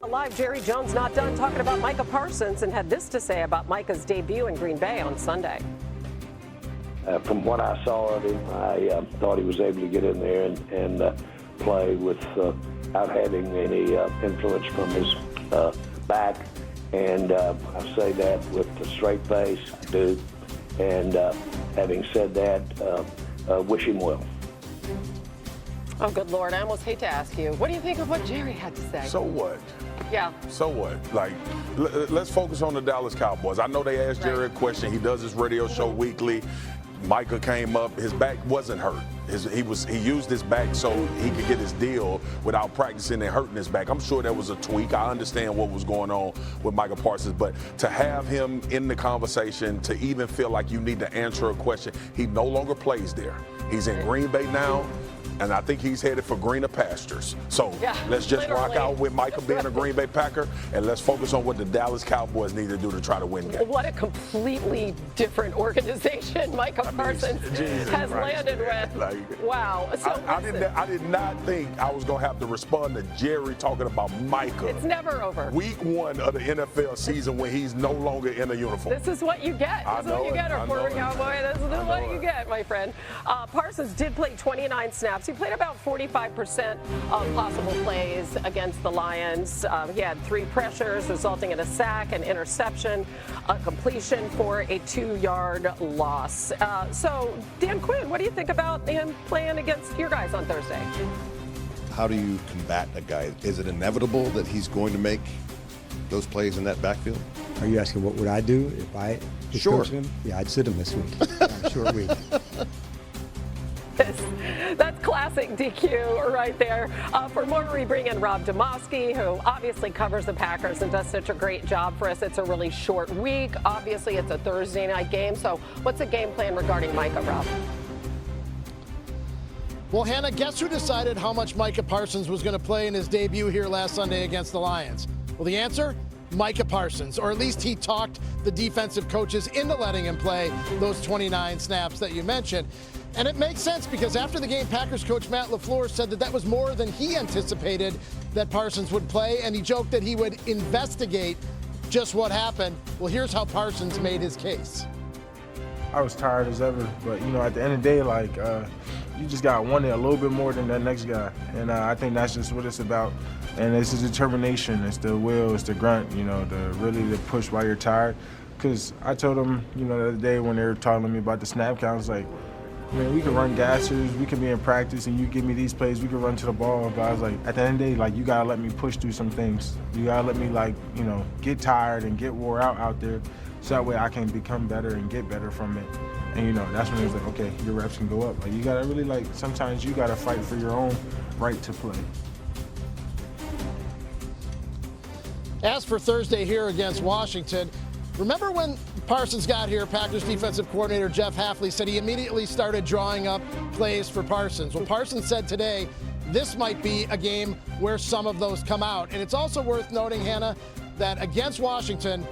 Live, Jerry Jones not done talking about Micah Parsons and had this to say about Micah's debut in Green Bay on Sunday. From what I saw of him, I thought he was able to get in there and play without having any influence from his back. And I say that with a straight face, dude. And having said that, wish him well. Oh, good Lord. I almost hate to ask you. What do you think of what Jerry had to say? So what? Yeah. So what? Like, let's focus on the Dallas Cowboys. I know they asked Jerry a question. He does his radio show weekly. Micah came up. His back wasn't hurt. He used his back so he could get his deal without practicing and hurting his back. I'm sure that was a tweak. I understand what was going on with Micah Parsons, but to have him in the conversation, to even feel like you need to answer a question, he no longer plays there. He's in Green Bay now. And I think he's headed for greener pastures. So let's just rock out with Micah being a Green Bay Packer, and let's focus on what the Dallas Cowboys need to do to try to win games. What a completely different organization Micah Parsons has landed with. Like, wow. So I did not think I was going to have to respond to Jerry talking about Micah. It's never over. Week 1 of the NFL season when he's no longer in a uniform. This is what you get. This is what you get, our former Cowboy. This is what you get, my friend. Parsons did play 29 snaps. He played about 45% of possible plays against the Lions. He had 3 pressures, resulting in a sack, an interception, a completion for a 2-yard loss. So, Dan Quinn, what do you think about him playing against your guys on Thursday? How do you combat a guy? Is it inevitable that he's going to make those plays in that backfield? Are you asking what would I do if I was coaching him? Yeah, I'd sit him this week. Short week. That's classic DQ right there. For more, we bring in Rob Demovsky, who obviously covers the Packers and does such a great job for us. It's a really short week. Obviously, it's a Thursday night game. So what's the game plan regarding Micah, Rob? Well, Hannah, guess who decided how much Micah Parsons was going to play in his debut here last Sunday against the Lions? Well, the answer? Micah Parsons, or at least he talked the defensive coaches into letting him play those 29 snaps that you mentioned. And it makes sense because after the game, Packers coach Matt LaFleur said that was more than he anticipated that Parsons would play, and he joked that he would investigate just what happened. Well, here's how Parsons made his case. I was tired as ever, but, at the end of the day, you just got to want it a little bit more than that next guy. And I think that's just what it's about. And it's the determination, it's the will, it's the grunt, the push while you're tired. Because I told them, the other day when they were talking to me about the snap count, I was like, man, we can run gassers, we can be in practice, and you give me these plays, we can run to the ball. But I was like, at the end of the day, you got to let me push through some things. You got to let me, get tired and get wore out there, so that way I can become better and get better from it. And, that's when it was like, okay, your reps can go up. You got to really, sometimes you got to fight for your own right to play. As for Thursday here against Washington, remember when Parsons got here, Packers defensive coordinator Jeff Hafley said he immediately started drawing up plays for Parsons. Well, Parsons said today this might be a game where some of those come out. And it's also worth noting, Hannah, that against Washington,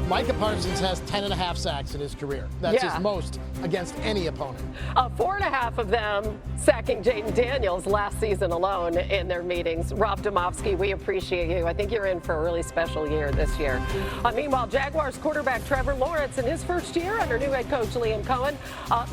Micah Parsons has 10.5 sacks in his career. That's his most against any opponent. 4.5 of them sacking Jaden Daniels last season alone in their meetings. Rob Demovsky, we appreciate you. I think you're in for a really special year this year. Meanwhile, Jaguars quarterback Trevor Lawrence in his first year under new head coach Liam Cohen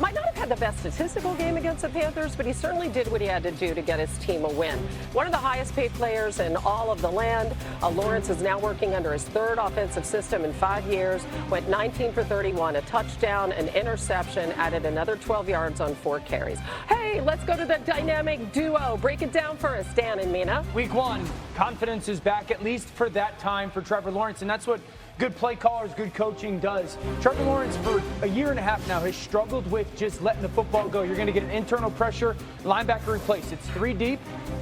might not have had the best statistical game against the Panthers, but he certainly did what he had to do to get his team a win. One of the highest paid players in all of the land. Lawrence is now working under his 3rd offensive system in 5 years, went 19 for 31, a touchdown, an interception, added another 12 yards on 4 carries. Hey, let's go to the dynamic duo. Break it down for us, Dan and Mina. Week 1, confidence is back, at least for that time, for Trevor Lawrence, and that's what good play callers, good coaching does. Trevor Lawrence, for a year and a half now, has struggled with just letting the football go. You're going to get an internal pressure, linebacker replace. It's 3 deep,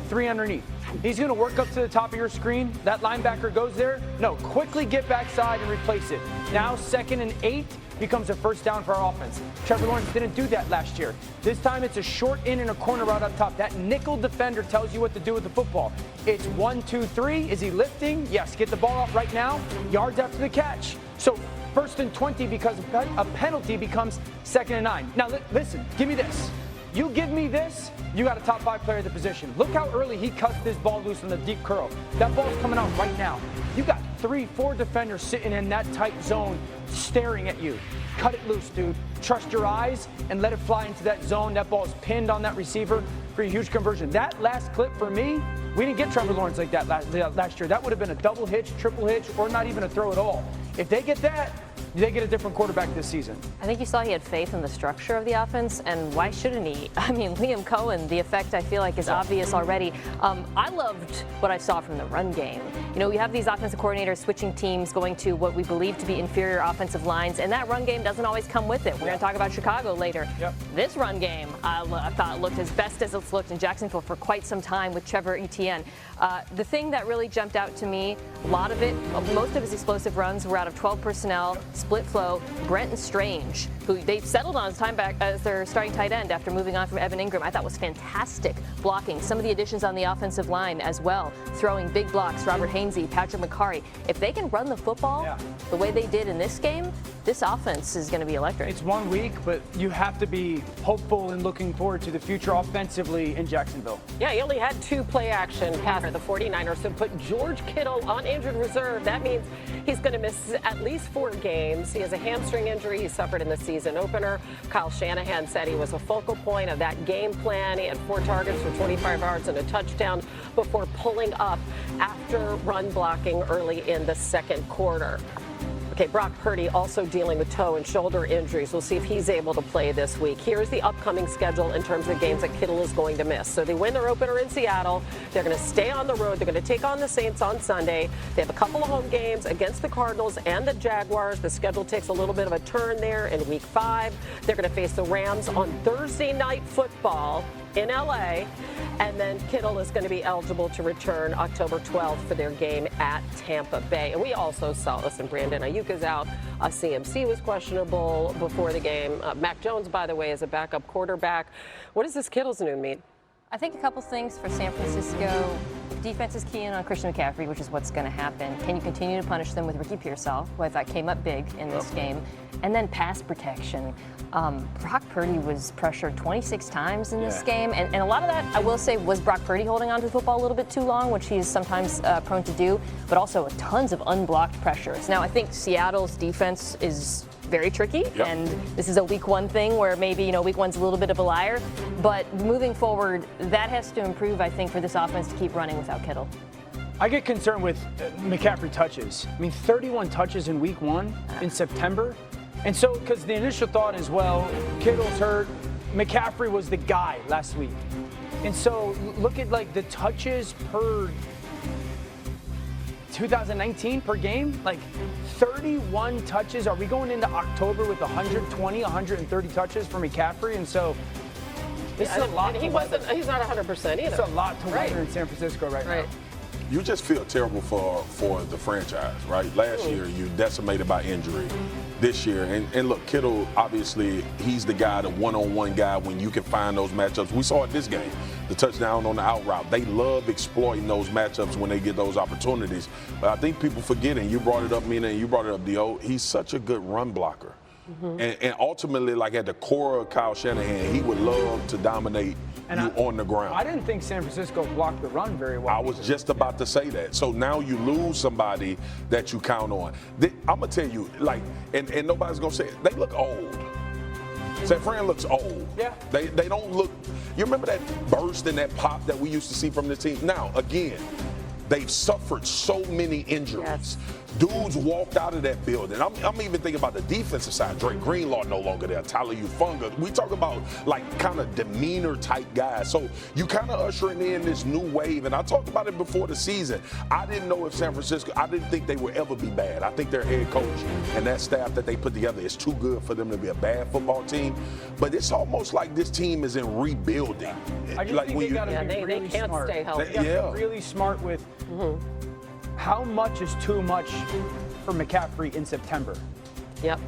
3 underneath. He's going to work up to the top of your screen. That linebacker goes there. No, quickly get backside and replace it. Now 2nd and 8 becomes a first down for our offense. Trevor Lawrence didn't do that last year. This time it's a short in and a corner route up top. That nickel defender tells you what to do with the football. It's 1, 2, 3. Is he lifting? Yes. Get the ball out right now. Yards after the catch. So 1st and 20 because a penalty becomes 2nd and 9. Now listen, give me this. You give me this, you got a top 5 player at the position. Look how early he cuts this ball loose in the deep curl. That ball's coming out right now. You got 3-4 defenders sitting in that tight zone staring at you. Cut it loose, dude. Trust your eyes and let it fly into that zone. That ball's pinned on that receiver for a huge conversion. That last clip for me, we didn't get Trevor Lawrence like that last year. That would have been a double hitch, triple hitch, or not even a throw at all. If they get that, they get a different quarterback this season. I think you saw he had faith in the structure of the offense, and why shouldn't he? I mean, Liam Cohen, the effect I feel like is obvious already. I loved what I saw from the run game. You know, we have these offensive coordinators switching teams, going to what we believe to be inferior offensive lines, and that run game doesn't always come with it. We're going to talk about Chicago later. This run game, I thought looked as best as it's looked in Jacksonville for quite some time with Trevor Etienne. The thing that really jumped out to me, a lot of it, most of his explosive runs were out of 12 personnel, split flow. Brenton Strange, who they settled on his time back as their starting tight end after moving on from Evan Ingram, I thought was fantastic blocking. Some of the additions on the offensive line as well, throwing big blocks, Robert Hainsey, Patrick McCarry. If they can run the football the way they did in this game, this offense is going to be electric. It's 1 week, but you have to be hopeful and looking forward to the future offensively in Jacksonville. Yeah, he only had 2 play action passes. The 49ers have put George Kittle on injured reserve. That means he's going to miss at least 4 games. He has a hamstring injury he suffered in the season opener. Kyle Shanahan said he was a focal point of that game plan. He had 4 targets for 25 yards and a touchdown before pulling up after run blocking early in the second quarter. Okay, Brock Purdy also dealing with toe and shoulder injuries. We'll see if he's able to play this week. Here's the upcoming schedule in terms of games that Kittle is going to miss. So they win their opener in Seattle. They're going to stay on the road. They're going to take on the Saints on Sunday. They have a couple of home games against the Cardinals and the Jaguars. The schedule takes a little bit of a turn there in week 5. They're going to face the Rams on Thursday Night Football in LA, and then Kittle is going to be eligible to return October 12th for their game at Tampa Bay. And we also saw, listen, Brandon Ayuk is out. CMC was questionable before the game. Mac Jones, by the way, is a backup quarterback. What does this Kittle's news mean? I think a couple things for San Francisco. Defense is keying on Christian McCaffrey, which is what's going to happen. Can you continue to punish them with Ricky Pearsall, who I thought came up big in this game? And then pass protection. Brock Purdy was pressured 26 times in this game. And a lot of that, I will say, was Brock Purdy holding on to the football a little bit too long, which he's sometimes prone to do, but also tons of unblocked pressures. Now, I think Seattle's defense is very tricky, and this is a week 1 thing where maybe, you know, week 1's a little bit of a liar, but moving forward, that has to improve, I think, for this offense to keep running without Kittle. I get concerned with McCaffrey touches. I mean, 31 touches in week 1 in September. And so, because the initial thought is, well, Kittle's hurt, McCaffrey was the guy last week. And so, look at, like, the touches per 2019 per game, like 31 touches. Are we going into October with 120, 130 touches for McCaffrey? And so this is a lot. He's not 100% either. It's a lot to weather in San Francisco right now. You just feel terrible for the franchise, right? Last year, you decimated by injury. This year, and look, Kittle, obviously, he's the guy, the one-on-one guy when you can find those matchups. We saw it this game, the touchdown on the out route. They love exploiting those matchups when they get those opportunities. But I think people forgetting, you brought it up, Mina, and you brought it up, Dio, he's such a good run blocker. And ultimately, like at the core of Kyle Shanahan, he would love to dominate on the ground. I didn't think San Francisco blocked the run very well. I was just about to say that. So now you lose somebody that you count on. I'm going to tell you, like, and nobody's going to say it, they look old. San Fran looks old. Yeah. They don't look, you remember that burst and that pop that we used to see from this team? Now, again, they've suffered so many injuries. Dudes walked out of that building. I'm even thinking about the defensive side. Drake Greenlaw no longer there. Tyler Ufunga. We talk about like kind of demeanor type guys. So you kind of ushering in this new wave. And I talked about it before the season. I didn't know if San Francisco, I didn't think they would ever be bad. I think their head coach and that staff that they put together is too good for them to be a bad football team. But it's almost like this team is in rebuilding. I just think they got to be really they can't smart. stay healthy. They got to be really smart with how much is too much for McCaffrey in September. Yep.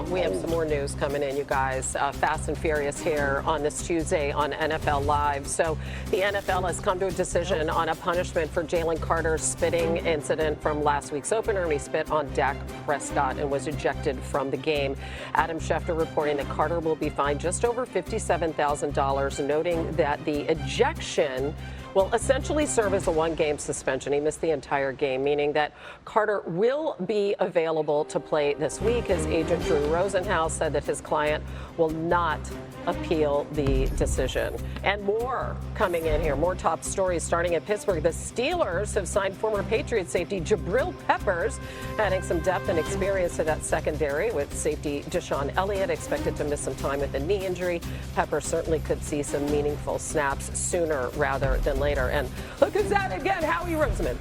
We have some more news coming in, you guys. Fast and furious here on this Tuesday on NFL Live. So the NFL has come to a decision on a punishment for Jalen Carter's spitting incident from last week's opener. He spit on Dak Prescott and was ejected from the game. Adam Schefter reporting that Carter will be fined just over $57,000, noting that the ejection will essentially serve as a one-game suspension. He missed the entire game, meaning that Carter will be available to play this week. His agent, Drew Rosenhaus, said that his client will not appeal the decision. And more coming in here, more top stories starting at Pittsburgh. The Steelers have signed former Patriots safety Jabril Peppers, adding some depth and experience to that secondary, with safety Deshaun Elliott expected to miss some time with a knee injury. Peppers certainly could see some meaningful snaps sooner rather than later. And look who's at it again, Howie Roseman.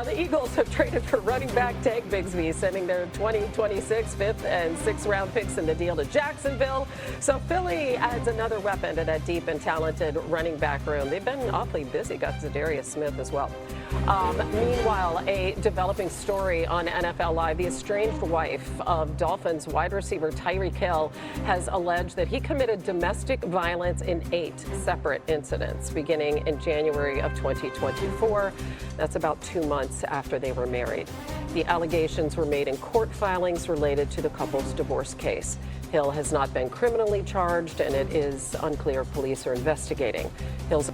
The Eagles have traded for running back Tank Bigsby, sending their 2026 5th and 6th round picks in the deal to Jacksonville. So Philly adds another weapon to that deep and talented running back room. They've been awfully busy. Got Zadarius Smith as well. Meanwhile, a developing story on NFL Live. The estranged wife of Dolphins wide receiver Tyreek Hill has alleged that he committed domestic violence in 8 separate incidents beginning in January of 2024. That's about 2 months after they were married. The allegations were made in court filings related to the couple's divorce case. Hill has not been criminally charged, and it is unclear if police are investigating. Hill's